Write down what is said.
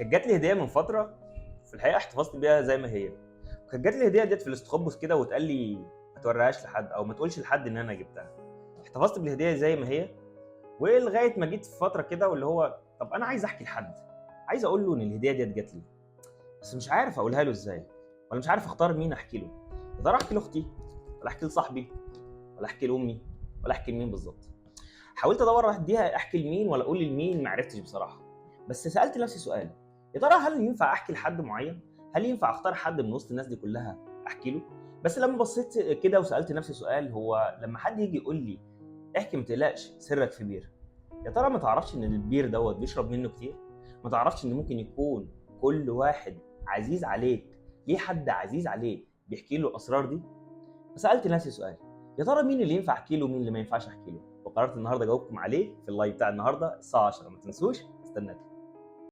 كانت جات لي هديه من فتره، في الحقيقه احتفظت بيها زي ما هي. وكانت جات لي الهديه ديت في الاستخبص كده، واتقال لي ما توريهاش لحد او ما تقولش لحد ان انا جبتها. احتفظت بالهديه زي ما هي، ولغايه ما جيت في فتره كده واللي هو طب انا عايز احكي لحد، عايز اقول له ان الهديه ديت جات لي، بس مش عارف اقولها له ازاي، ولا مش عارف اختار مين احكي له. يا ترى احكي لاختي، ولا احكي لصاحبي، ولا احكي لامي، ولا احكي لمين بالظبط؟ حاولت ادور اديها احكي لمين ولا اقول لمين، ما عرفتش بصراحه. بس سالت نفسي سؤال: يا ترى هل ينفع احكي لحد معين؟ هل ينفع اختار حد من وسط الناس دي كلها احكي له؟ بس لما بصيت كده وسالت نفسي سؤال، هو لما حد يجي يقول لي احكي ما تقلقش سرك في بير، يا ترى ما تعرفش ان البير دوت بيشرب منه كتير؟ ما تعرفش ان ممكن يكون كل واحد عزيز عليك ليه حد عزيز عليه بيحكي له الاسرار دي؟ فسالت نفسي سؤال: يا ترى مين اللي ينفع احكي له ومين اللي ما ينفعش احكي له؟ وقررت النهارده اجاوبكم عليه في اللايف بتاع النهارده الساعه 10. ما تنسوش، استناكم.